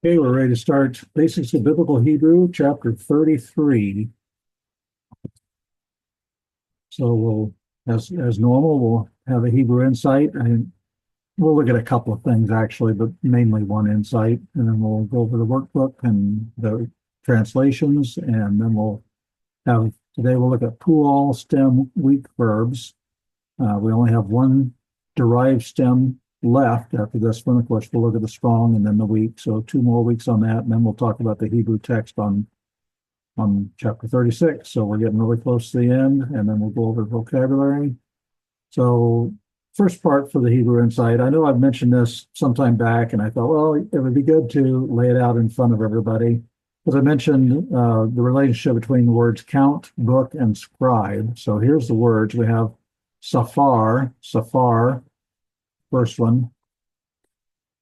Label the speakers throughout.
Speaker 1: Okay, we're ready to start Basics of Biblical Hebrew, chapter 33. So as normal, we'll have a Hebrew insight, and we'll look at a couple of things actually, but mainly one insight, and then we'll go over the workbook and the translations, and then today we'll look at Pual stem weak verbs. We only have one derived stem left after this one. Of course, we'll look at the strong and then the weak. So 2 more weeks on that, and then we'll talk about the Hebrew text on chapter 36. So we're getting really close to the end, and then we'll go over vocabulary. So first part for the Hebrew insight. I know I've mentioned this sometime back, and I thought, well, it would be good to lay it out in front of everybody. As I mentioned, the relationship between the words count, book, and scribe. So here's the words. We have safar, first one.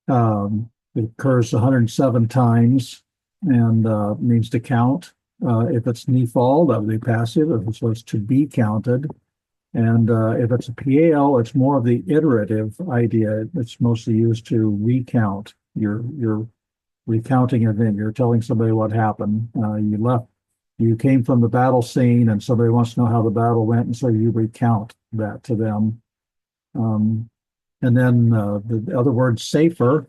Speaker 1: It occurs 107 times and means to count. If it's nifal, that would be passive. If it was to be counted. And if it's a PAL, it's more of the iterative idea. It's mostly used to recount. You're recounting an event. You're telling somebody what happened. You came from the battle scene, and somebody wants to know how the battle went, and so you recount that to them. And then the other word, safer,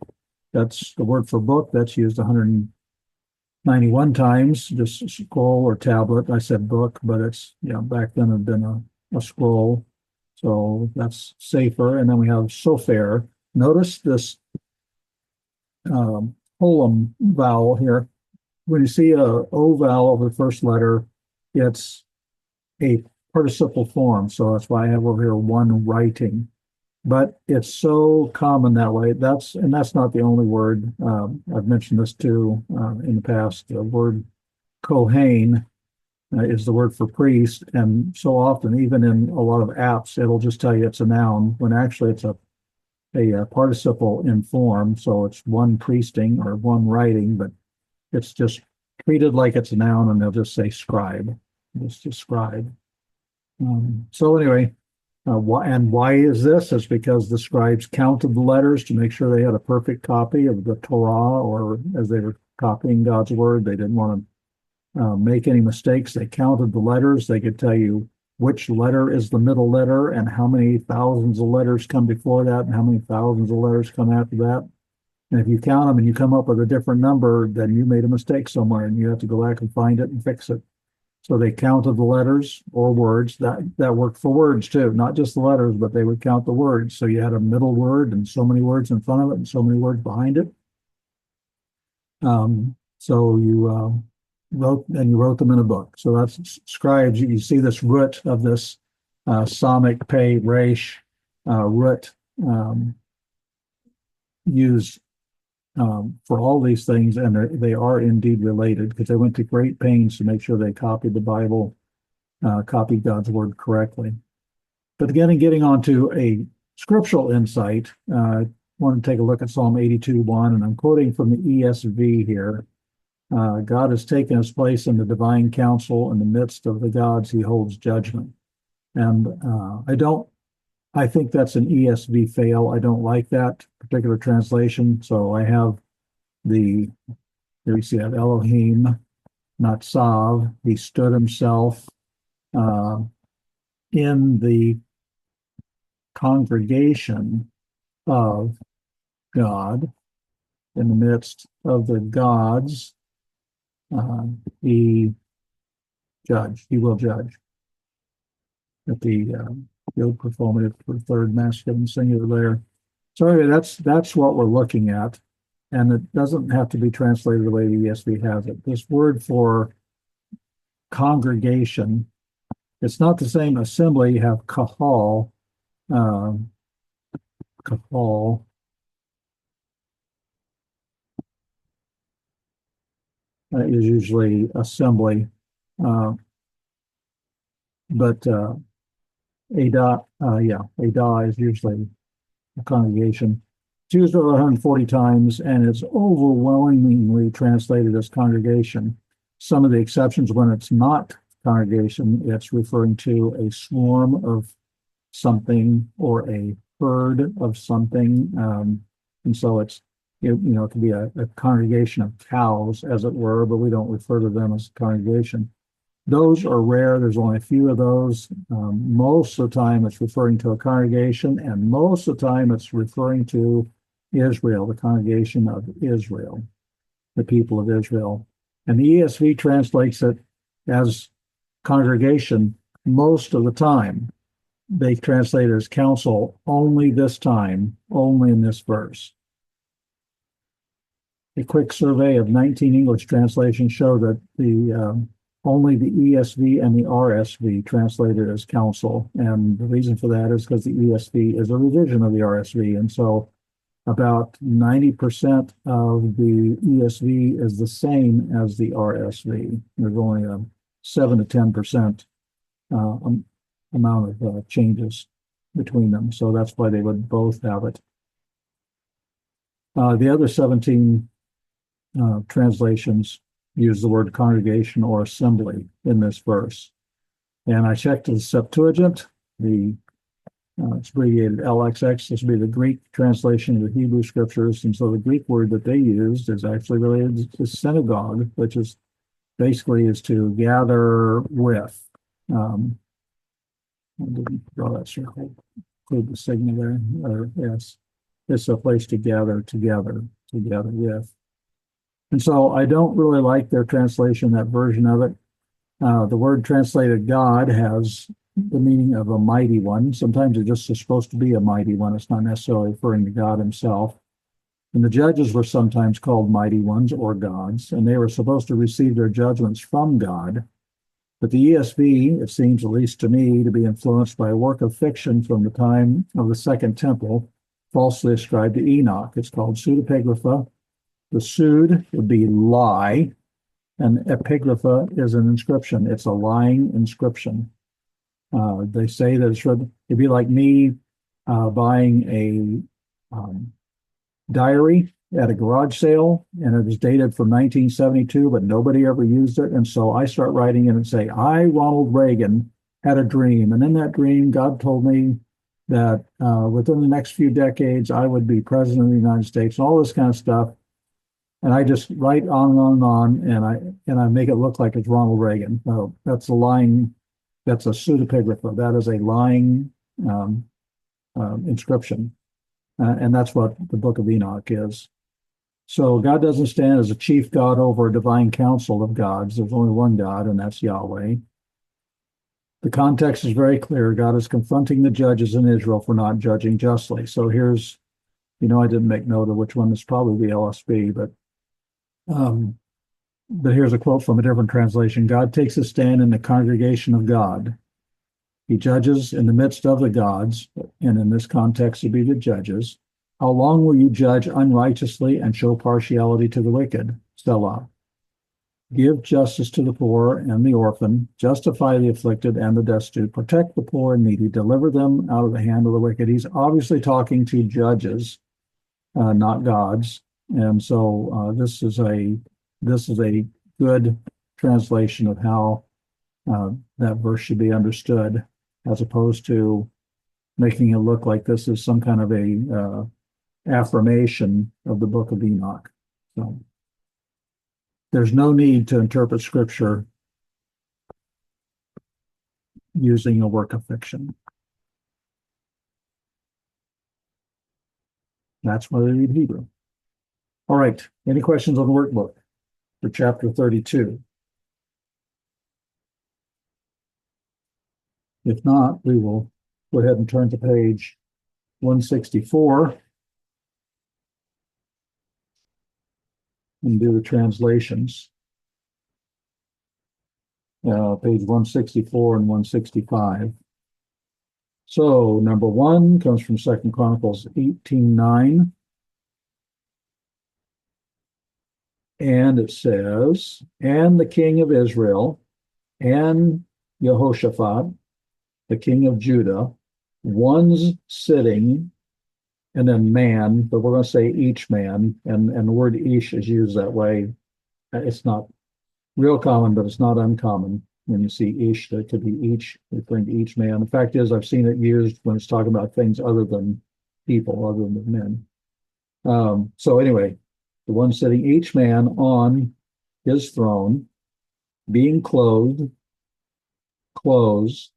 Speaker 1: that's the word for book. That's used 191 times, just scroll or tablet. I said book, but it's, back then it had been a scroll. So that's safer. And then we have sofer. Notice this holum vowel here. When you see a O vowel over the first letter, it's a participle form. So that's why I have over here one writing. But it's so common that way. That's not the only word. I've mentioned this too in the past. The word Kohen is the word for priest, and so often, even in a lot of apps, it'll just tell you it's a noun when actually it's a participle in form. So it's one priesting or one writing, but it's just treated like it's a noun, and they'll just say scribe. Just scribe. So anyway. Why is this? It's because the scribes counted the letters to make sure they had a perfect copy of the Torah, or as they were copying God's word, they didn't want to make any mistakes. They counted the letters. They could tell you which letter is the middle letter and how many thousands of letters come before that and how many thousands of letters come after that. And if you count them and you come up with a different number, then you made a mistake somewhere and you have to go back and find it and fix it. So they counted the letters or words. That worked for words too, not just the letters, but they would count the words. So you had a middle word and so many words in front of it and so many words behind it. So you wrote them in a book. So that's scribes. You see this root of this Samic pay resh root used for all these things, and they are indeed related because they went to great pains to make sure they copied the Bible, copied God's word correctly. But again, getting on to a scriptural insight, I want to take a look at Psalm 82:1, and I'm quoting from the ESV here. God has taken his place in the divine council. In the midst of the gods, he holds judgment. And I think that's an ESV fail. I don't like that particular translation. So I have here you see that Elohim, not Sav. He stood himself in the congregation of God, in the midst of the gods. He will judge. At the field performative for third masculine singular there. So anyway, that's what we're looking at, and it doesn't have to be translated the way the ESV has it. This word for congregation, it's not the same assembly. You have kahal. Kahal is usually assembly, but Ada is usually a congregation. It's used over 140 times, and it's overwhelmingly translated as congregation. Some of the exceptions, when it's not congregation, it's referring to a swarm of something or a herd of something. And so it's It could be a congregation of cows, as it were, but we don't refer to them as a congregation. Those are rare. There's only a few of those. Most of the time it's referring to a congregation, and most of the time it's referring to Israel, the congregation of Israel, the people of Israel. And the ESV translates it as congregation most of the time. They translate it as council only this time, only in this verse. A quick survey of 19 English translations show that only the ESV and the RSV translated as council. And the reason for that is because the ESV is a revision of the RSV. And so about 90% of the ESV is the same as the RSV. There's only a 7 to 10% amount of changes between them. So that's why they would both have it. The other 17 translations use the word congregation or assembly in this verse. And I checked the Septuagint, it's abbreviated LXX. This would be the Greek translation of the Hebrew scriptures. And so the Greek word that they used is actually related to synagogue, which is basically is to gather with. I didn't draw that circle, include the sigma there, or yes, it's a place to gather together, with. And so I don't really like their translation, that version of it. The word translated God has the meaning of a mighty one. Sometimes it just is supposed to be a mighty one. It's not necessarily referring to God himself. And the judges were sometimes called mighty ones or gods, and they were supposed to receive their judgments from God. But the ESV, it seems, at least to me, to be influenced by a work of fiction from the time of the Second Temple, falsely ascribed to Enoch. It's called pseudepigrapha. The pseud would be lie, and epigrapha is an inscription. It's a lying inscription. They say that it'd be like me buying a diary at a garage sale, and it was dated from 1972, but nobody ever used it. And so I start writing in and say, I, Ronald Reagan, had a dream. And in that dream, God told me that within the next few decades, I would be president of the United States, and all this kind of stuff. And I just write on and on and on, and I make it look like it's Ronald Reagan. No, that's a lying, that's a pseudepigrapha. That is a lying inscription. And that's what the book of Enoch is. So God doesn't stand as a chief God over a divine council of gods. There's only one God, and that's Yahweh. The context is very clear. God is confronting the judges in Israel for not judging justly. So here's, I didn't make note of which one is probably the LSB, but here's a quote from a different translation. God takes a stand in the congregation of God. He judges in the midst of the gods, and in this context, it'd be the judges. How long will you judge unrighteously and show partiality to the wicked? Selah. Give justice to the poor and the orphan, justify the afflicted and the destitute, protect the poor and needy, deliver them out of the hand of the wicked. He's obviously talking to judges, not gods. And so this is a good translation of how that verse should be understood, as opposed to making it look like this is some kind of a affirmation of the book of Enoch. So there's no need to interpret scripture using a work of fiction. That's why they read Hebrew. All right, any questions on the workbook for chapter 32? If not, we will go ahead and turn to page 164 and do the translations. Page 164 and 165. So number 1 comes from 2 Chronicles 18:9. And it says, and the king of Israel and Jehoshaphat, the king of Judah, one's sitting, and then man, but we're going to say each man, and the word ish is used that way. It's not real common, but it's not uncommon when you see ish, that could be each, referring to each man. The fact is, I've seen it used when it's talking about things other than people, other than men. So anyway, the one sitting each man on his throne, being clothed, clothes,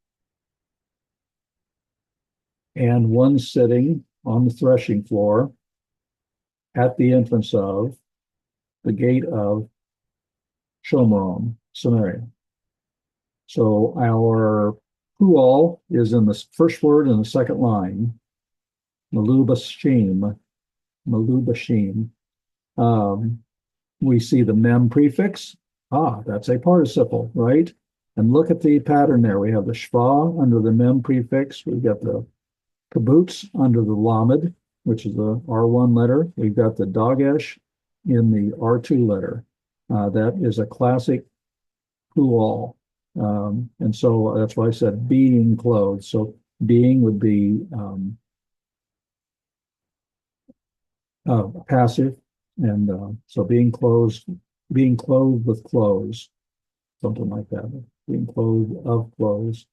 Speaker 1: and one sitting on the threshing floor at the entrance of the gate of Shomeron, Samaria. So our Pual is in the first word in the second line, Malubashim, Malubashim. Um, we see the mem prefix. Ah, that's a participle, right? And look at the pattern there. We have the shva under the mem prefix. We've got the kibbutz under the lamed, which is the R1 letter. We've got the dagesh in the R2 letter. That is a classic pual. And so that's why I said being clothed. So being would be passive, and so being clothed with clothes, something like that. Being clothed of clothes.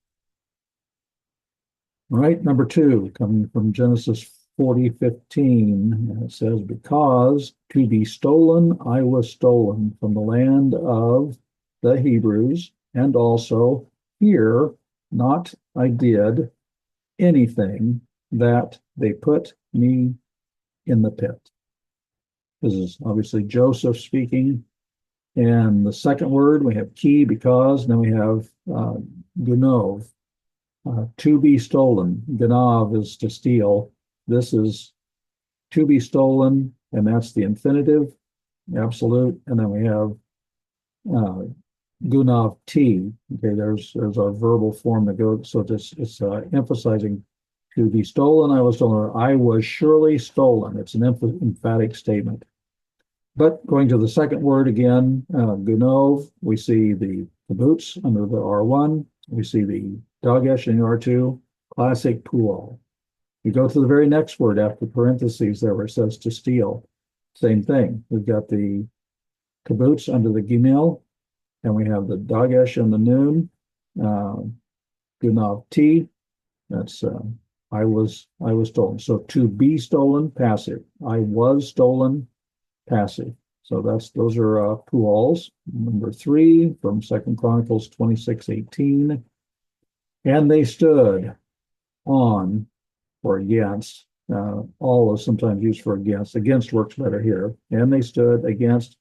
Speaker 1: All right, number two, coming from Genesis 40:15, it says, "Because to be stolen I was stolen from the land of the Hebrews, and also here not I did anything that they put me in the pit." This is obviously Joseph speaking. And the second word, we have ki, because, and then we have gunov, to be stolen. Ganav is to steal. This is to be stolen, and that's the infinitive, absolute. And then we have gunav t. Okay, there's our verbal form that goes. So it's emphasizing to be stolen. I was stolen. I was surely stolen. It's an emphatic statement. But going to the second word again, gunov, we see the kibbutz under the R1. We see the dagesh in the R2, classic pual. We go to the very next word after parentheses there where it says to steal. Same thing. We've got the kibbutz under the gimel, and we have the dagesh and the noon, gunav t. That's I was stolen. So to be stolen, passive. I was stolen, passive. So those are puals. Number three from 2 Chronicles 26:18. And they stood on or against. All is sometimes used for against. Against works better here. And they stood against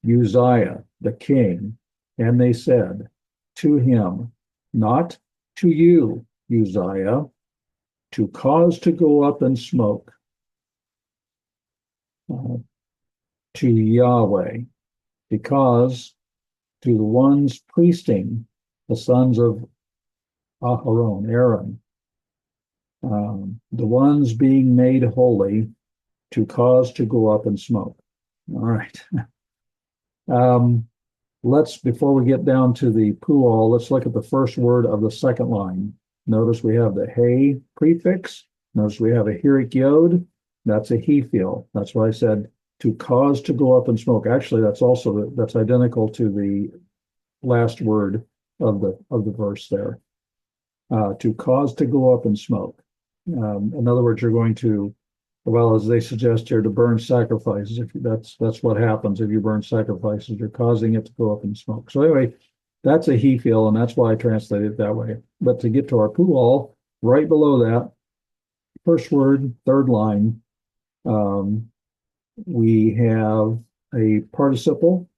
Speaker 1: Uzziah, the king. And they said to him, not to you, Uzziah, to cause to go up in smoke, to Yahweh, because to the ones priesting, the sons of Aaron, the ones being made holy, to cause to go up in smoke. All right. Before we get down to the pual, let's look at the first word of the second line. Notice we have the hey prefix. Notice we have a hirik yod. That's a he feel. That's why I said to cause to go up in smoke. Actually, that's identical to the last word of the verse there. To cause to go up in smoke. In other words, you're going to, well, as they suggest here, to burn sacrifices. If that's what happens if you burn sacrifices, you're causing it to go up in smoke. So anyway, that's a he feel, and that's why I translate it that way. But to get to our pual, right below that, first word, third line, we have a participle.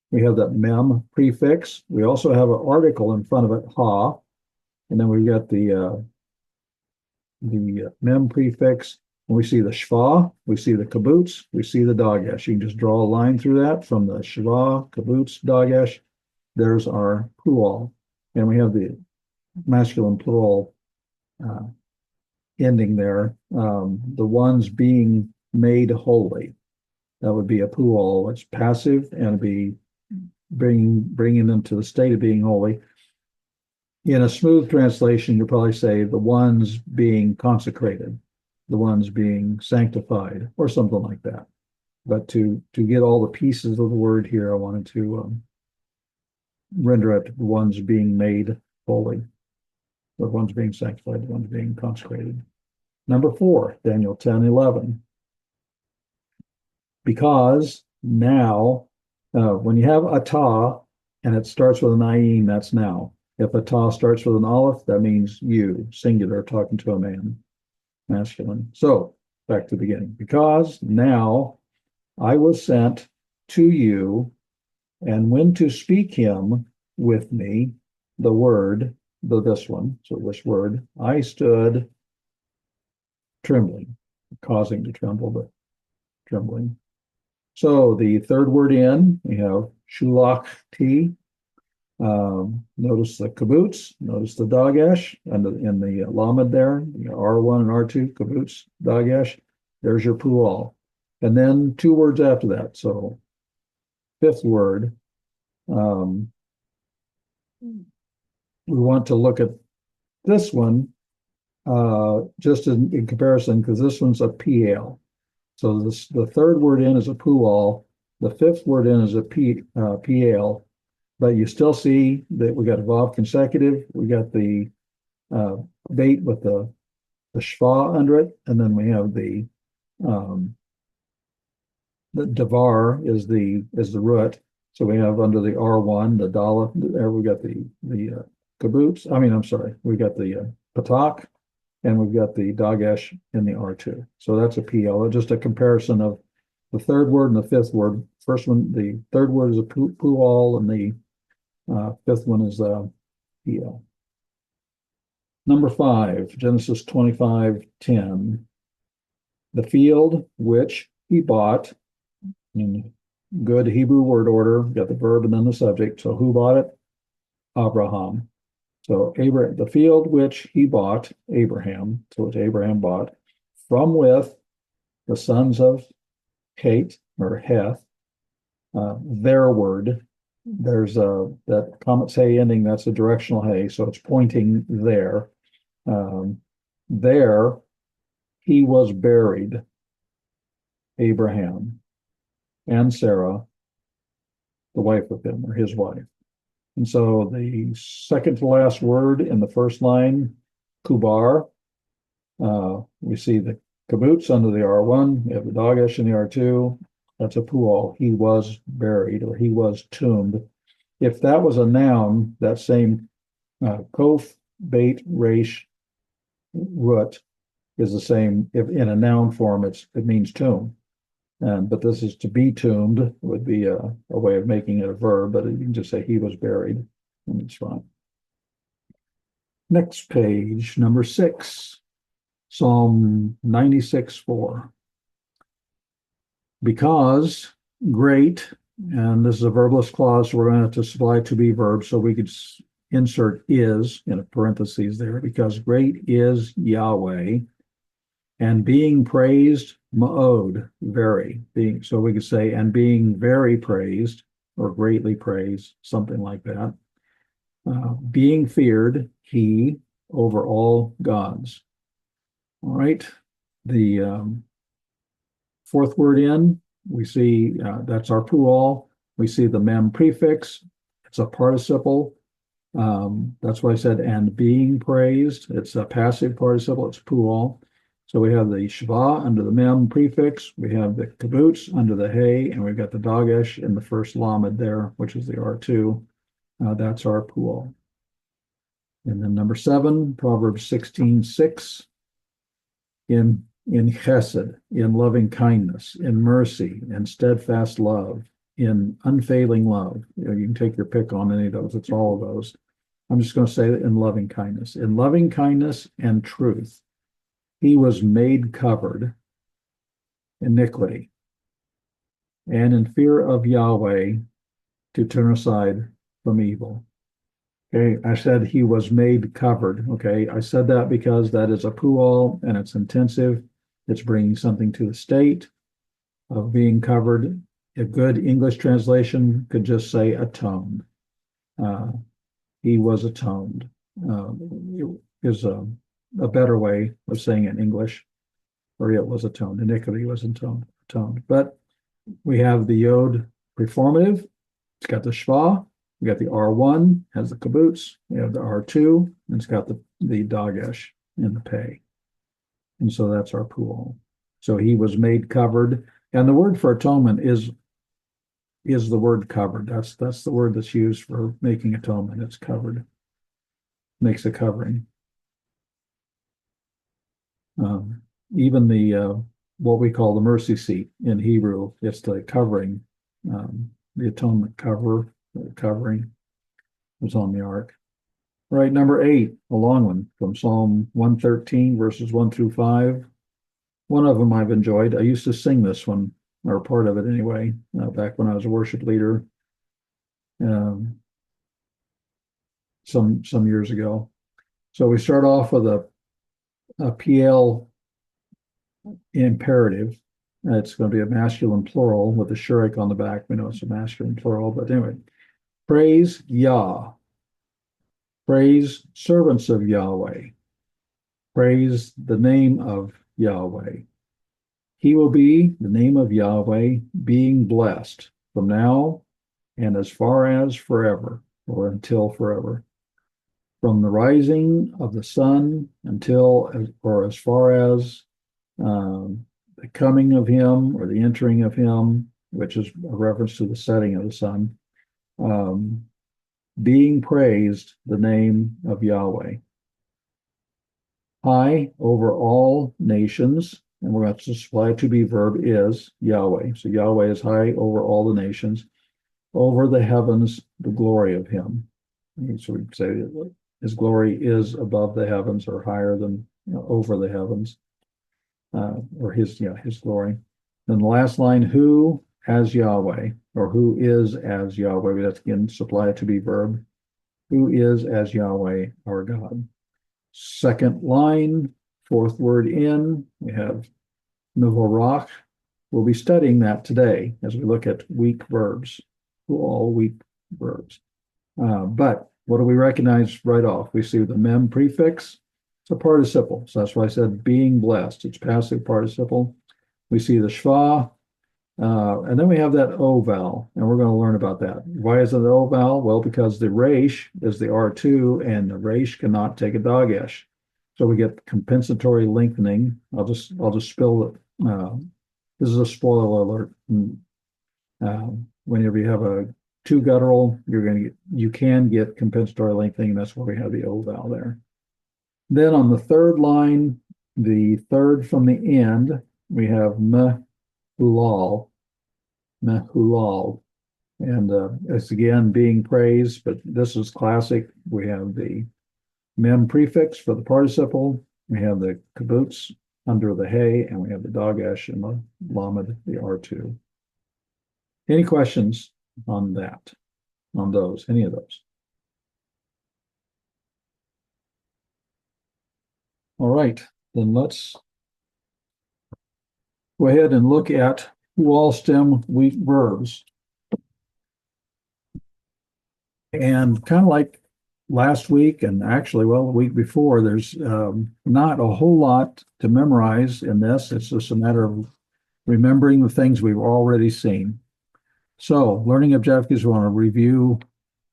Speaker 1: We have that mem prefix. We also have an article in front of it, ha, and then we've got the mem prefix. And we see the shva, we see the kibbutz, we see the dagesh. You can just draw a line through that from the shva, kibbutz, dagesh. There's our pual, and we have the masculine plural ending there. The ones being made holy. That would be a pual. It's passive and be bringing them to the state of being holy. In a smooth translation, you'll probably say the ones being consecrated, the ones being sanctified, or something like that. But to get all the pieces of the word here, I wanted to render it the ones being made holy, the ones being sanctified, the ones being consecrated. Number four, Daniel 10:11. Because now, when you have atah and it starts with an ayin, that's now. If atah starts with an aleph, that means you, singular, talking to a man, masculine. So back to the beginning. Because now I was sent to you, and when to speak him with me, the word, this one, so this word, I stood trembling, causing to tremble, but trembling. So the third word in, we have shulachti. Notice the kibbutz, notice the dagesh, and in the lamed there, R1 and R2, kibbutz, dagesh, there's your pual. And then two words after that. So fifth word, we want to look at this one just in comparison, because this one's a PL. So the third word in is a pual, the fifth word in is a PL, but you still see that we got a vav consecutive, we got the bait with the shva under it, and then we have the davar is the root. So we have under the R1, the Dala, there we got the kibbutz. We got the patak, and we've got the dagesh in the R2. So that's a PL, just a comparison of the third word and the fifth word. First one, the third word is a pual, and the fifth one is a PL. Number 5, Genesis 25:10. The field which he bought, in good Hebrew word order, got the verb and then the subject. So who bought it? Abraham. So the field which he bought, Abraham, so which Abraham bought, from with the sons of Heth, or Heth, their word. There's that comet hey ending, that's a directional hey, so it's pointing there. There he was buried, Abraham, and Sarah, the wife of him, or his wife. And so the second to last word in the first line, kubar, we see the kibbutz under the R1, we have the dagesh in the R2, that's a pual, he was buried, or he was tombed. If that was a noun, that same kof, bait, resh, root is the same. If in a noun form, it means tomb. But this is to be tombed, would be a way of making it a verb, but you can just say he was buried, and it's fine. Next page, number 6, Psalm 96:4. Because great, and this is a verbless clause, so we're going to have to supply to be verbs, so we could insert is in a parentheses there, because great is Yahweh, and being praised, ma'od, very, so we could say, and being very praised, or greatly praised, something like that. Being feared, he, over all gods. All right, the fourth word in, we see that's our pual. We see the mem prefix, it's a participle. That's why I said, and being praised, it's a passive participle, it's pual. So we have the shva under the mem prefix, we have the kibbutz under the hey, and we've got the dagesh in the first lamed there, which is the R2. That's our pual. And then number 7, Proverbs 16:6. In chesed, in loving kindness, in mercy, in steadfast love, in unfailing love. You can take your pick on any of those. It's all of those. I'm just going to say in loving kindness. In loving kindness and truth, he was made covered, iniquity, and in fear of Yahweh to turn aside from evil. Okay, I said he was made covered. Okay, I said that because that is a pual and it's intensive. It's bringing something to the state of being covered. A good English translation could just say atoned. He was atoned. Is a better way of saying it in English, or it was atoned. Iniquity was atoned. But we have the yod preformative. It's got the shva. We got the R1, has the kibbutz. We have the R2, and it's got the dagesh in the pay. And so that's our pual. So he was made covered. And the word for atonement is the word covered. That's the word that's used for making atonement. It's covered, makes a covering. Um, even the what we call the mercy seat in Hebrew, it's the covering, the atonement cover, the covering was on the ark. Right, number 8, a long one from Psalm 113, verses 1 through 5. One of them I've enjoyed. I used to sing this one, or part of it anyway, back when I was a worship leader some years ago. So we start off with a PL imperative. It's going to be a masculine plural with a shurik on the back. We know it's a masculine plural, but anyway. Praise Yah. Praise servants of Yahweh. Praise the name of Yahweh. He will be the name of Yahweh being blessed from now and as far as forever, or until forever. From the rising of the sun until, or as far as the coming of him or the entering of him, which is a reference to the setting of the sun, being praised the name of Yahweh. High over all nations, and we're going to supply to be verb is Yahweh. So Yahweh is high over all the nations, over the heavens, the glory of him. So we say his glory is above the heavens or higher than, over the heavens, or his glory. Then the last line, who as Yahweh, or who is as Yahweh. That's again supply to be verb. Who is as Yahweh, our God. Second line, fourth word in, we have Mevorach. We'll be studying that today as we look at weak verbs, all weak verbs. But what do we recognize right off? We see the mem prefix. It's a participle. So that's why I said being blessed. It's passive participle. We see the shva, and then we have that o vowel, and we're going to learn about that. Why is it the o vowel? Well, because the resh is the R2, and the resh cannot take a dagesh. So we get compensatory lengthening. I'll just spill it. This is a spoiler alert. Whenever you have a two guttural, you can get compensatory lengthening, and that's why we have the o vowel there. Then on the third line, the third from the end, we have mehulal, and it's again being praised, but this is classic. We have the mem prefix for the participle, we have the kibbutz under the hay, and we have the dagesh and the lamed, the R2. Any questions on that, on those, any of those? All right, then let's go ahead and look at Pual stem weak verbs. And kind of like last week, and actually, well, the week before, there's not a whole lot to memorize in this. It's just a matter of remembering the things we've already seen. So, learning objectives, we want to review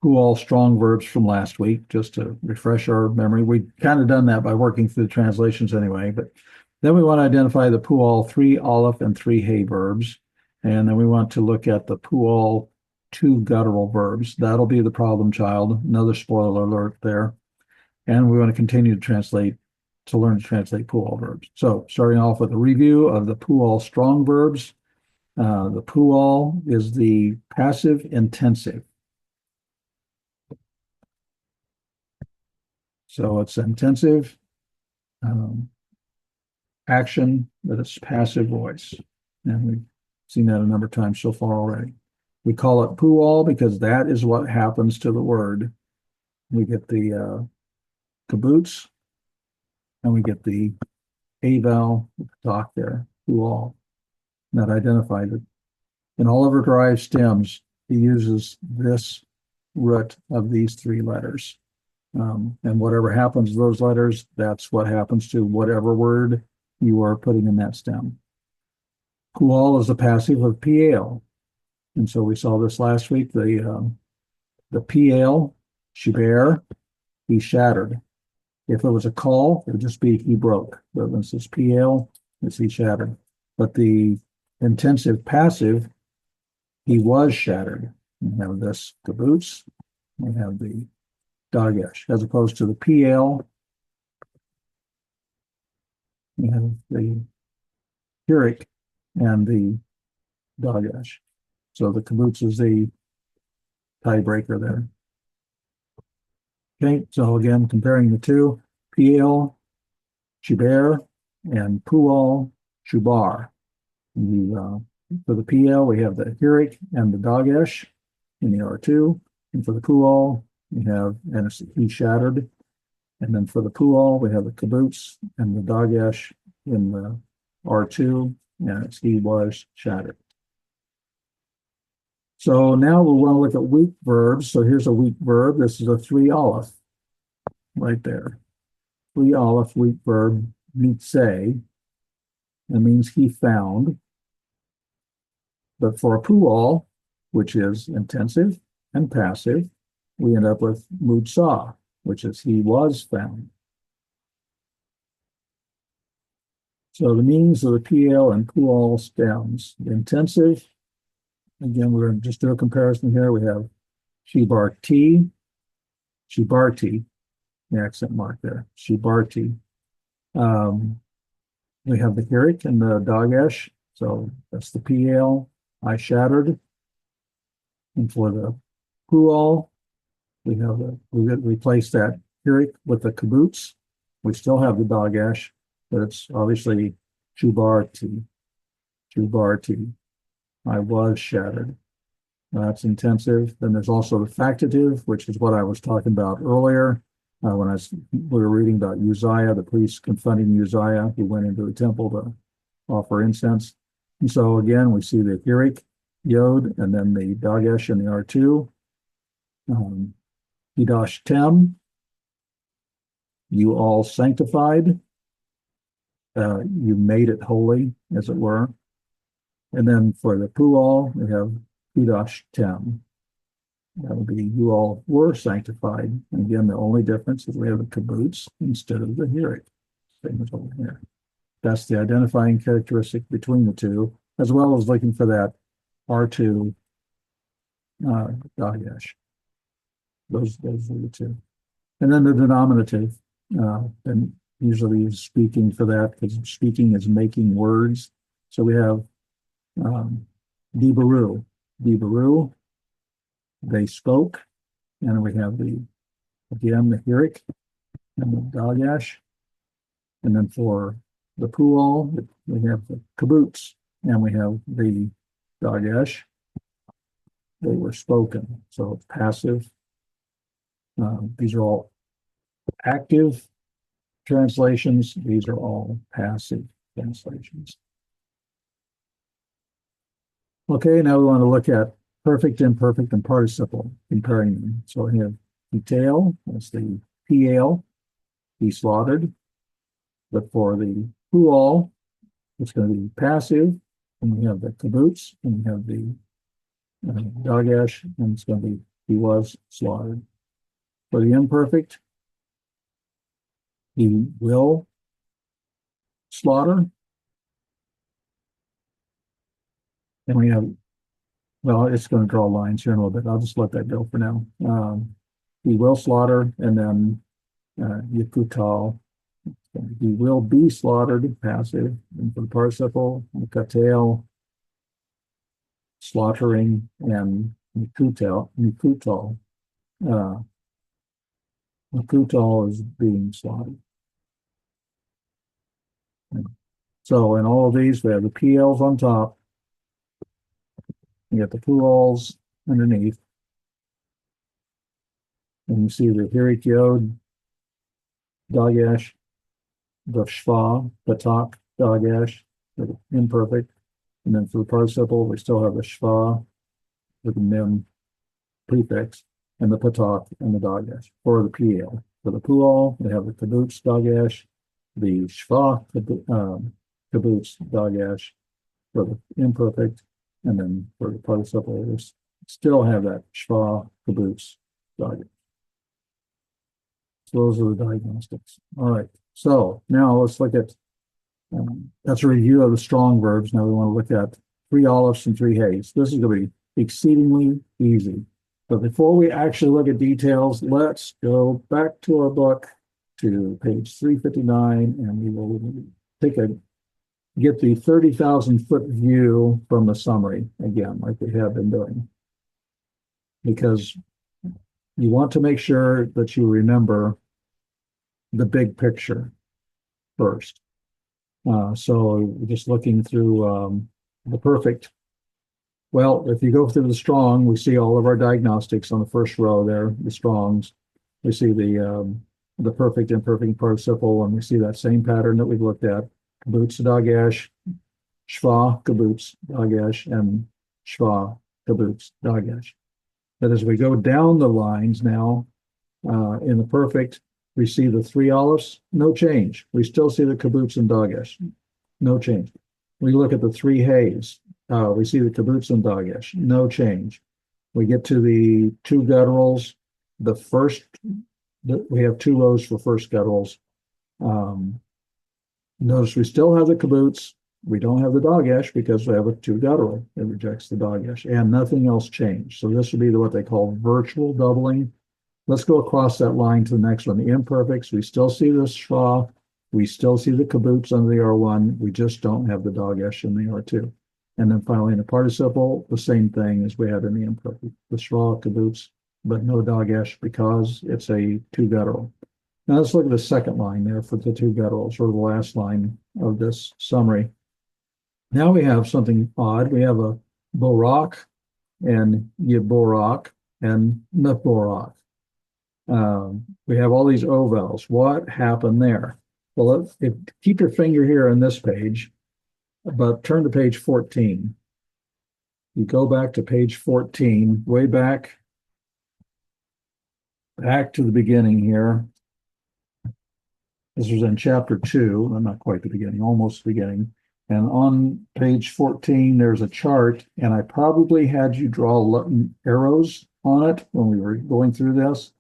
Speaker 1: Pual strong verbs from last week, just to refresh our memory. We've kind of done that by working through the translations anyway, but then we want to identify the Pual 3 aleph and 3 hay verbs, and then we want to look at the Pual 2 guttural verbs. That'll be the problem child. Another spoiler alert there. And we want to continue to learn to translate Pual verbs. So starting off with a review of the Pual strong verbs. The Pual is the passive intensive. So it's intensive action, but it's passive voice. And we've seen that a number of times so far already. We call it Pual because that is what happens to the word. We get the kibbutz, and we get the a vowel doc there, Pual, that identifies it. In all of our derived stems, he uses this root of these 3 letters. And whatever happens to those letters, that's what happens to whatever word you are putting in that stem. Pual is the passive of PL. And so we saw this last week, the PL, shiber, he shattered. If it was a call, it would just be he broke. But when it says PL, it's he shattered. But the intensive passive, he was shattered. We have this caboose, we have the dagesh, as opposed to the PL, we have the Hirik and the dagesh. So the caboose is the tiebreaker there. Okay, so again, comparing the two, PL, Shiber, and Pual, Shubar. For the PL, we have the Hirik and the dagesh in the R2. And for the Pual, we have, and it's he shattered. And then for the Pual, we have the caboose and the dagesh in the R2, and it's he was shattered. So now we'll want to look at weak verbs. So here's a weak verb. This is a 3 aleph right there. 3 aleph weak verb, mitzay. That means he found. But for a pual, which is intensive and passive, we end up with mutsa, which is he was found. So the meanings of the PL and pual stems. The intensive, again, we're going to just do a comparison here. We have shibarti, the accent mark there, shibarti. We have the Hirik and the dagesh, so that's the PL. I shattered. And for the Pual, we replace that Hirik with the caboose. We still have the dagesh, but it's obviously Shubarti. I was shattered. That's intensive. Then there's also the factative, which is what I was talking about earlier. When we were reading about Uzziah, the priest confronting Uzziah, who went into the temple to offer incense. And so again, we see the Hirik, Yod, and then the dagesh in the R2. Hidash Tem, you all sanctified. You made it holy, as it were. And then for the Pual, we have Hidash Tem. That would be you all were sanctified. And again, the only difference is we have the caboose instead of the Hirik. Same as over here. That's the identifying characteristic between the two, as well as looking for that R2 dagesh. Those are the two. And then the denominative, and usually is speaking for that, because speaking is making words. So we have Dibaru, they spoke, and we have the Hirik and the dagesh. And then for the Pual, we have the caboose, and we have the dagesh. They were spoken, so it's passive. These are all active translations. These are all passive translations. Okay, now we want to look at perfect, imperfect, and participle, comparing them. So we have detail, that's the PL, he slaughtered. But for the Pual, it's going to be passive, and we have the caboose, and we have the dagesh, and it's going to be he was slaughtered. For the imperfect, he will slaughter. And we have, well, it's going to draw lines here in a little bit. I'll just let that go for now. He will slaughter, and then Yakutal, he will be slaughtered, passive. And for the participle, Mikatel, slaughtering, and Mikutal. Mikutal is being slaughtered. So in all of these, we have the PLs on top. You got the Puals underneath. And you see the Hirik Yod, dagesh, the Shva, Patak, dagesh, the imperfect. And then for the participle, we still have the Shva with the Mem prefix, and the Patak and the dagesh for the PL. For the Pual, we have the caboose dagesh, the Shva caboose dagesh for the imperfect, and then for the participle, we still have that Shva caboose dagesh. So those are the diagnostics. All right. So now let's look at, that's a review of the strong verbs. Now we want to look at 3 olives and 3 hays. This is going to be exceedingly easy. But before we actually look at details, let's go back to our book to page 359, and we will get the 30,000-foot view from the summary again, like we have been doing. Because you want to make sure that you remember the big picture first. So just looking through the perfect. Well, if you go through the strong, we see all of our diagnostics on the first row there, the strongs. We see the perfect, imperfect, participle, and we see that same pattern that we've looked at. Kibbutz, Dagash, Shva, Kibbutz, Dagash, and Shva, Kibbutz, Dagash. But as we go down the lines now, in the perfect, we see the 3 olives, no change. We still see the kibbutz and Dagash, no change. We look at the 3 hays, we see the kibbutz and Dagash, no change. We get to the 2 gutturals, we have 2 rows for first gutturals. Notice we still have the kibbutz. We don't have the Dagash because we have a 2 guttural. It rejects the Dagash, and nothing else changed. So this would be what they call virtual doubling. Let's go across that line to the next one. The imperfects, we still see the Shva. We still see the kibbutz under the R1. We just don't have the Dagash in the R2. And then finally in the participle, the same thing as we had in the imperfect. The Shva, kibbutz, but no Dagash because it's a 2 guttural. Now let's look at the second line there for the 2 gutturals, or the last line of this summary. Now we have something odd. We have a Borak and Yiborak and Meporak. We have all these O vowels. What happened there? Well, keep your finger here on this page, but turn to page 14. You go back to page 14, way back to the beginning here. This was in chapter 2, not quite the beginning, almost the beginning. And on page 14, there's a chart, and I probably had you draw arrows on it when we were going through this.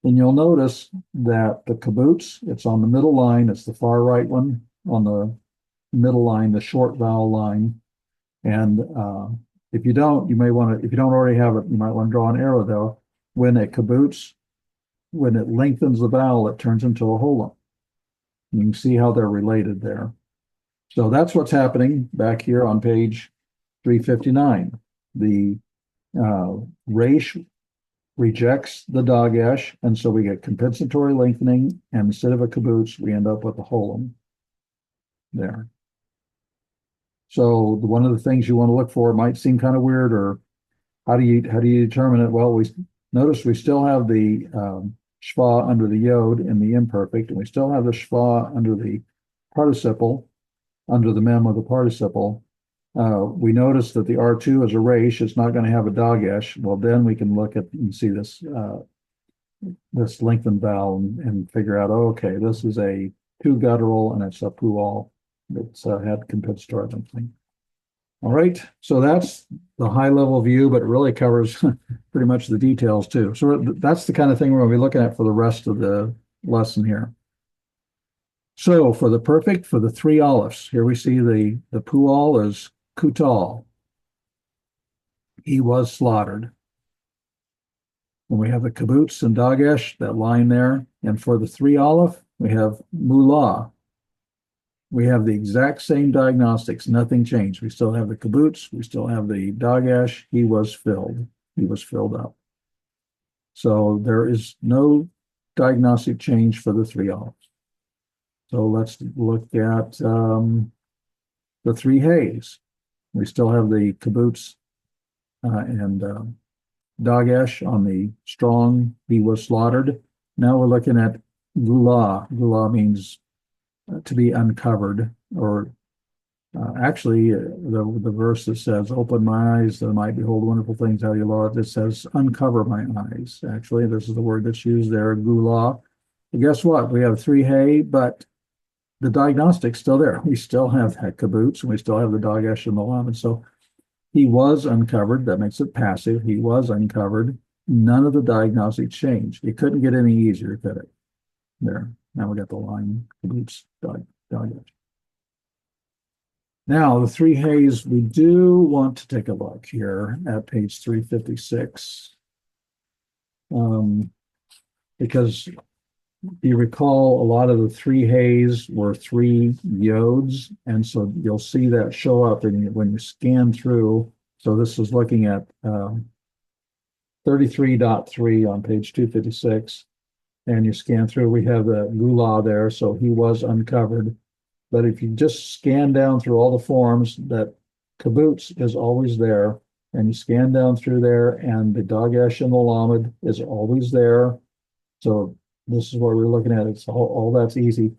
Speaker 1: And you'll notice that the kibbutz, it's on the middle line, it's the far right one on the middle line, the short vowel line. And if you don't, you may want to, if you don't already have it, you might want to draw an arrow though. When a kibbutz, when it lengthens the vowel, it turns into a holon. You can see how they're related there. So that's what's happening back here on page 359. The resh rejects the Dagash, and so we get compensatory lengthening, and instead of a kibbutz, we end up with a holon there. So one of the things you want to look for, it might seem kind of weird, or how do you determine it? Well, we notice we still have the Shva under the Yod in the imperfect, and we still have the Shva under the participle, under the mem of the participle. We notice that the R2 is a resh, it's not going to have a Dagash. Well, then we can look at and see this this lengthened vowel and figure out, oh, okay, this is a 2 guttural and it's a Pual that's had compensatory lengthening. All right, so that's the high level view, but it really covers pretty much the details too. So that's the kind of thing we're going to be looking at for the rest of the lesson here. So for the perfect, for the 3 olives, here we see the Pual is Kutal. He was slaughtered. And we have the kibbutz and Dagash, that line there. And for the 3 olive, we have Mullah. We have the exact same diagnostics, nothing changed. We still have the kibbutz, we still have the Dagash. He was filled. He was filled up. So there is no diagnostic change for the 3 olives. So let's look at the 3 hays. We still have the kibbutz and Dagash on the strong. He was slaughtered. Now we're looking at Gula. Gula means to be uncovered, or actually the verse that says, "Open my eyes that I might behold wonderful things out of your law." It says, "Uncover my eyes." Actually, this is the word that's used there, Gula. But guess what? We have 3 hay, but the diagnostic's still there. We still have that kibbutz, and we still have the Dagash and the lam. And so he was uncovered. That makes it passive. He was uncovered. None of the diagnostics changed. It couldn't get any easier, could it? There. Now we got the line, kibbutz, Dagash. Now, the three hays, we do want to take a look here at page 356. Because you recall a lot of the three hays were three yods, and so you'll see that show up when you scan through. So this is looking at 33.3 on page 256, and you scan through, we have the gula there, so he was uncovered. But if you just scan down through all the forms, that kibbutz is always there, and you scan down through there, and the dagesh and the lamed is always there. So this is what we're looking at. It's all that's easy.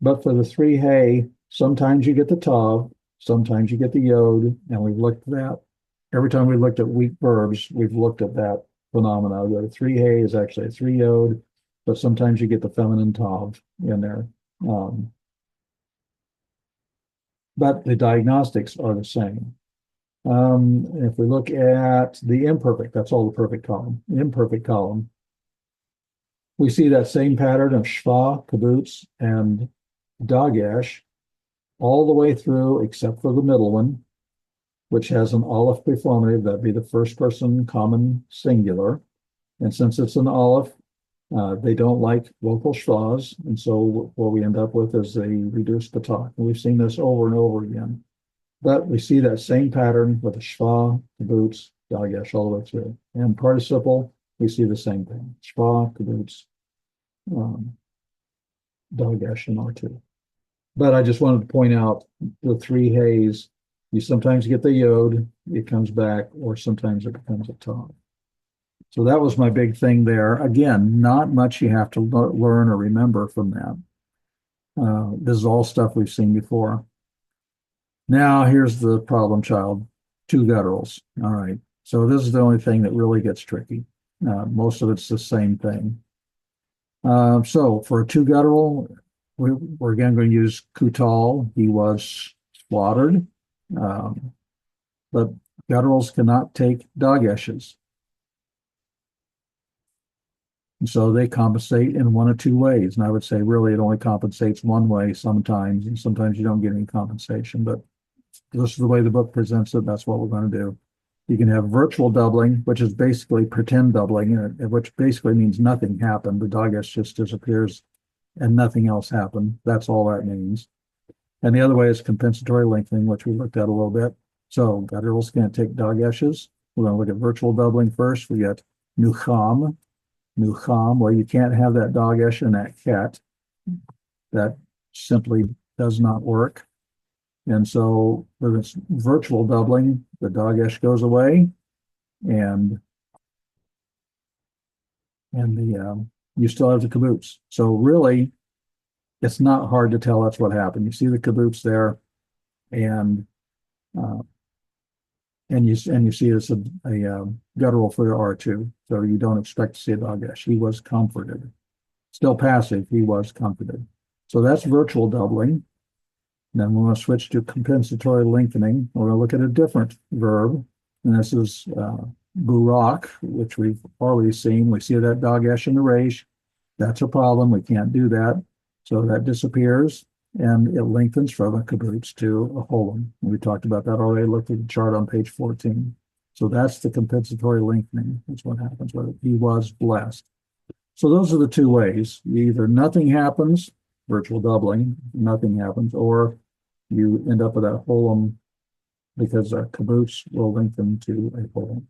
Speaker 1: But for the three hay, sometimes you get the tav, sometimes you get the yod, and we've looked at that. Every time we looked at weak verbs, we've looked at that phenomena. The three hay is actually a three yod, but sometimes you get the feminine tav in there. But the diagnostics are the same. If we look at the imperfect, that's all the perfect column. The imperfect column, we see that same pattern of shva, kibbutz, and dagesh all the way through, except for the middle one, which has an aleph preformative. That'd be the first person common singular. And since it's an aleph, they don't like local shvas, and so what we end up with is a reduced patak. And we've seen this over and over again. But we see that same pattern with the shva, kibbutz, dagesh all the way through. And participle, we see the same thing. Shva, kibbutz, dagesh, and R2. But I just wanted to point out the three hays. You sometimes get the yod, it comes back, or sometimes it becomes a tav. So that was my big thing there. Again, not much you have to learn or remember from that. This is all stuff we've seen before. Now here's the problem child, two gutturals. All right. So this is the only thing that really gets tricky. Most of it's the same thing. So for a two guttural, we're again going to use kutal. He was slaughtered. But gutturals cannot take dageshes. So they compensate in one of two ways. And I would say really it only compensates one way sometimes, and sometimes you don't get any compensation. But this is the way the book presents it. That's what we're going to do. You can have virtual doubling, which is basically pretend doubling, which basically means nothing happened. The dagesh just disappears and nothing else happened. That's all that means. And the other way is compensatory lengthening, which we looked at a little bit. So gutturals can't take dageshes. We're going to look at virtual doubling first. We got nucham, where you can't have that dagesh and that ket. That simply does not work. And so for this virtual doubling, the dagesh goes away, and you still have the kibbutz. So really, it's not hard to tell that's what happened. You see the kibbutz there, and you see it's a guttural for the R2, so you don't expect to see a dagesh. He was comforted. Still passive, he was comforted. So that's virtual doubling. Then we want to switch to compensatory lengthening. We're going to look at a different verb, and this is burak, which we've already seen. We see that dagesh in the resh. That's a problem. We can't do that. So that disappears, and it lengthens from a kibbutz to a holum. We talked about that already. Looked at the chart on page 14. So that's the compensatory lengthening. That's what happens with it. He was blessed. So those are the two ways. Either nothing happens, virtual doubling, nothing happens, or you end up with that holum because a kibbutz will lengthen to a holum.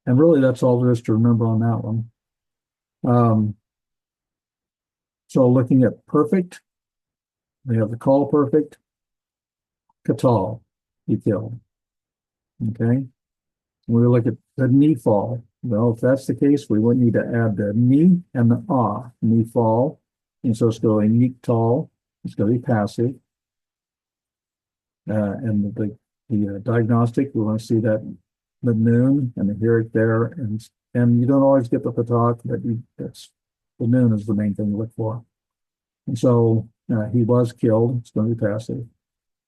Speaker 1: And really, that's all there is to remember on that one. So looking at perfect, we have the call perfect, katal, he killed. Okay. We look at the knee fall. Well, if that's the case, we wouldn't need to add the knee and the knee fall. And so it's going to be tall. It's going to be passive. And the diagnostic, we want to see that the noon and the hirik there. And you don't always get the patak, but that's the noon is the main thing to look for. And so he was killed. It's going to be passive.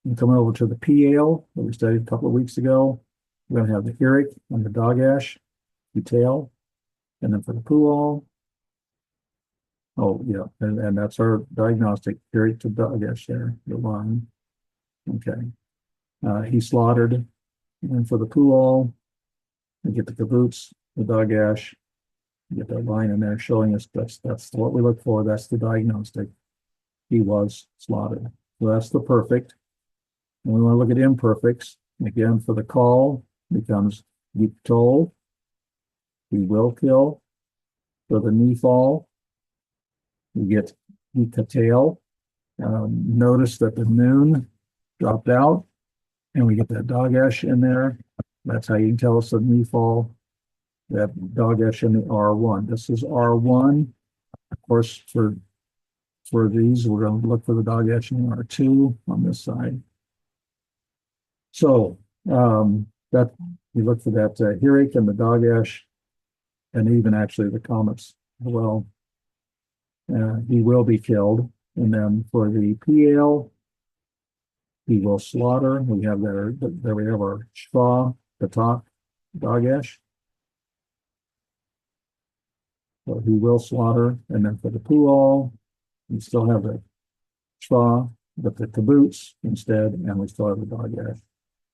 Speaker 1: And coming over to the Pual that we studied a couple of weeks ago, we're going to have the hirik and the dagesh, detail. And then for the Pual, Oh, yeah, and that's our diagnostic period to Dogesh there, the line. Okay. He slaughtered, and for the Pual, we get the kibbutz, the Dogesh, get that line in there showing us that's what we look for. That's the diagnostic. He was slaughtered. So that's the perfect. And we want to look at imperfects. Again, for the call, becomes yiptol, we will kill. For the nifal, we get yikatel. Notice that the noon dropped out, and we get that dogesh in there. That's how you can tell us the nifal, that dogesh in the R1. This is R1. Of course, for these, we're going to look for the dogesh in R2 on this side. So that you look for that hirik and the dogesh, and even actually the comments as well. He will be killed. And then for the PL, he will slaughter. We have there we have our shva, patak, dogesh. So he will slaughter. And then for the pual, we still have the shva, but the kibbutz instead, and we still have the dogesh.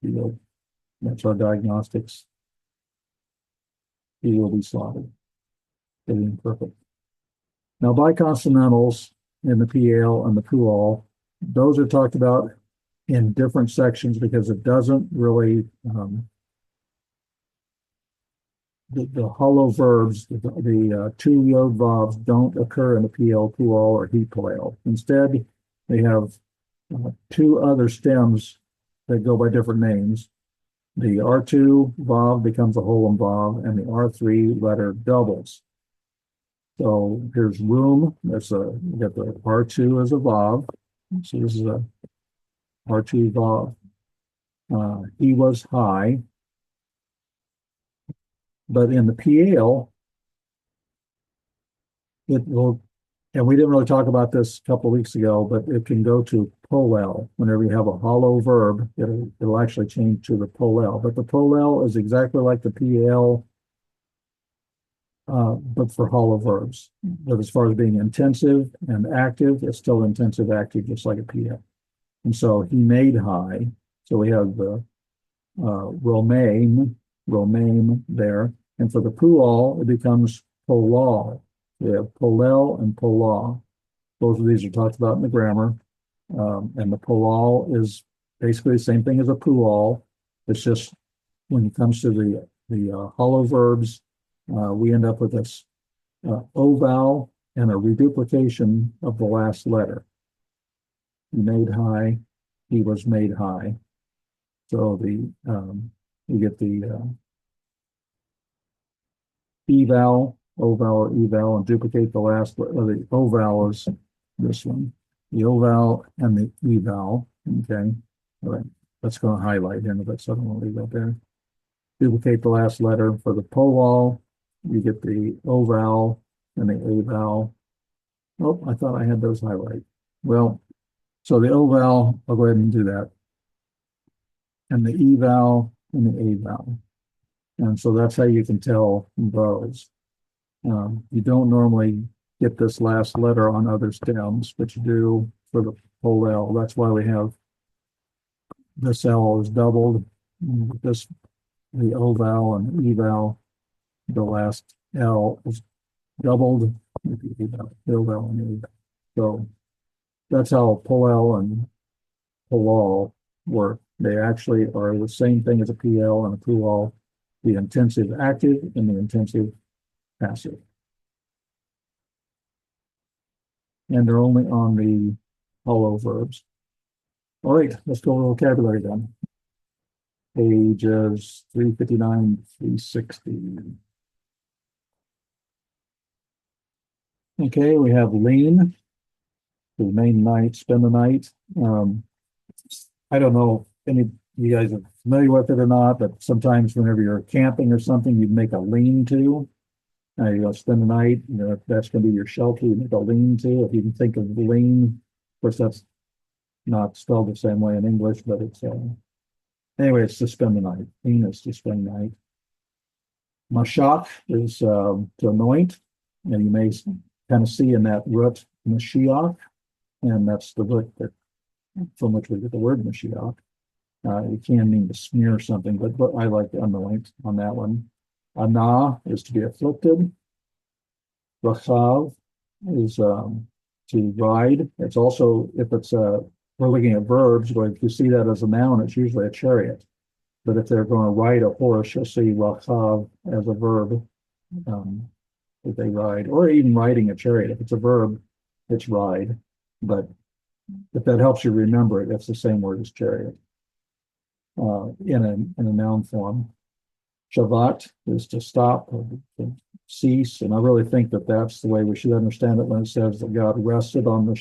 Speaker 1: He will, that's our diagnostics. He will be slaughtered. Getting perfect. Now, biconsonantals in the PL and the PUAL, those are talked about in different sections because it doesn't really, the hollow verbs, the two yod vowels don't occur in the PL, PUAL, or he palel. Instead, they have two other stems that go by different names. The R2 vav becomes a holum vav, and the R3 letter doubles. So here's room. There's we got the R2 as a vav. So this is a R2 vav. He was high. But in the PL, it will, and we didn't really talk about this a couple of weeks ago, but it can go to polel. Whenever you have a hollow verb, it'll actually change to the polel. But the polel is exactly like the PL, but for hollow verbs. But as far as being intensive and active, it's still intensive, active, just like a PL. And so he made high. So we have the romain there. And for the pual, it becomes polal. We have polel and polal. Both of these are talked about in the grammar. And the polal is basically the same thing as a pual. It's just when it comes to the hollow verbs, we end up with this O vowel and a reduplication of the last letter. He made high, he was made high. So you get the E vowel, O vowel, or E vowel, and duplicate the last, the O vowel is this one. The O vowel and the E vowel, okay? All right, let's go and highlight in a bit, so I don't want to leave that there. Duplicate the last letter. For the polal, you get the O vowel and the A vowel. Oh, I thought I had those highlighted. Well, so the O vowel, I'll go ahead and do that. And the E vowel and the A vowel. And so that's how you can tell those. You don't normally get this last letter on other stems, but you do for the polel. That's why we have this L is doubled. This, the O vowel and E vowel, the last L is doubled. O vowel and E. So that's how polel and polal work. They actually are the same thing as a PL and a pual, the intensive active and the intensive passive. And they're only on the hollow verbs. All right, let's go to vocabulary then. Pages 359, 360. Okay, we have lean, the main night, spend the night. I don't know if any of you guys are familiar with it or not, but sometimes whenever you're camping or something, you make a lean-to. You'll spend the night, that's going to be your shelter. You make a lean-to. If you can think of lean, of course, that's not spelled the same way in English, but it's, anyway, it's to spend the night. Lean is to spend the night. Mashak is to anoint, and you may kind of see in that root Mashiach, and that's the root that from which we get the word Mashiach. It can mean to smear something, but I like the underlined on that one. Ana is to be afflicted. Rachav is to ride. It's also, if it's we're looking at verbs, but if you see that as a noun, it's usually a chariot. But if they're going to ride a horse, you'll see rachav as a verb. If they ride, or even riding a chariot. If it's a verb, it's ride. But if that helps you remember it, it's the same word as chariot in a noun form. Shabbat is to stop or to cease, and I really think that that's the way we should understand it when it says that God rested on the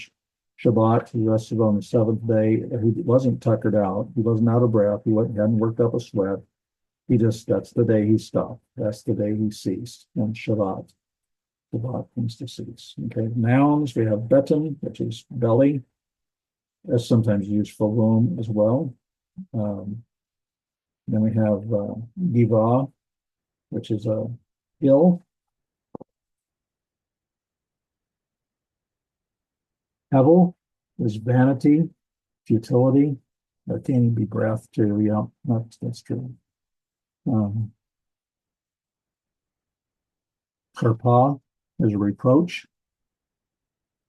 Speaker 1: Shabbat. He rested on the seventh day. He wasn't tuckered out. He wasn't out of breath. He hadn't worked up a sweat. That's the day he stopped. That's the day he ceased on Shabbat. Shabbat means to cease. Okay, nouns, we have beten, which is belly. That's sometimes used for womb as well. Then we have giva, which is a hill. Hevel is vanity, futility. That can even be breath too. Yeah, that's true. Karpa is a reproach.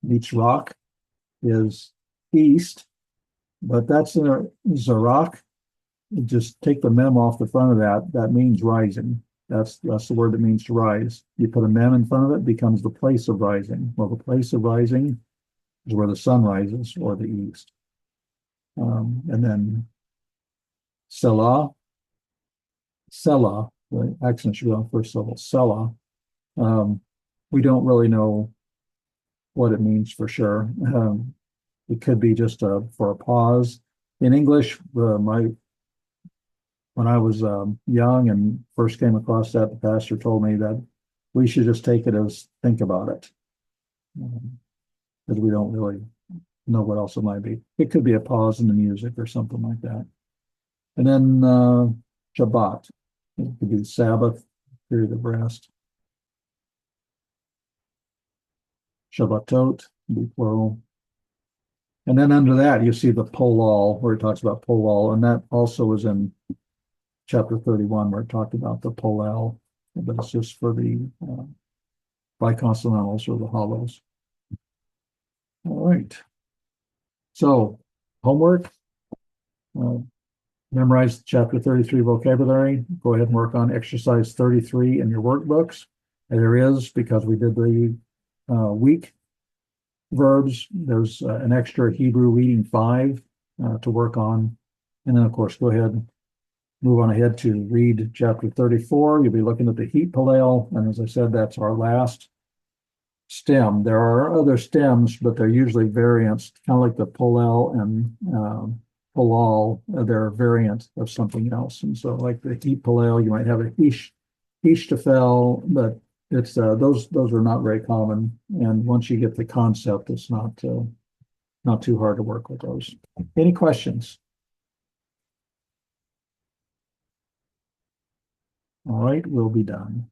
Speaker 1: Mitzrak is east, but that's a Zarak. Just take the mem off the front of that. That means rising. That's the word that means to rise. You put a mem in front of it, becomes the place of rising. Well, the place of rising is where the sun rises, or the east. And then Selah. Selah, the accent should go on first syllable. Selah. We don't really know what it means for sure. It could be just for a pause. In English, when I was young and first came across that, the pastor told me that we should just take it as think about it, because we don't really know what else it might be. It could be a pause in the music or something like that. And then Shabbat, it could be Sabbath, period of rest. Shabbatot, be plural. And then under that, you see the Pual, where it talks about Pual, and that also is in chapter 31, where it talked about the Pual, but it's just for the biconsonantals or the hollows. All right. So, homework. Memorize chapter 33 vocabulary. Go ahead and work on exercise 33 in your workbooks. And there is, because we did the week verbs, there's an extra Hebrew reading 5 to work on. And then, of course, go ahead and move on ahead to read chapter 34. You'll be looking at the heat palal. And as I said, that's our last stem. There are other stems, but they're usually variants, kind of like the Pual and Pual. They're a variant of something else. And so like the heat palal, you might have a Ishtafel, but it's those are not very common. And once you get the concept, it's not too hard to work with those. Any questions? All right, we'll be done.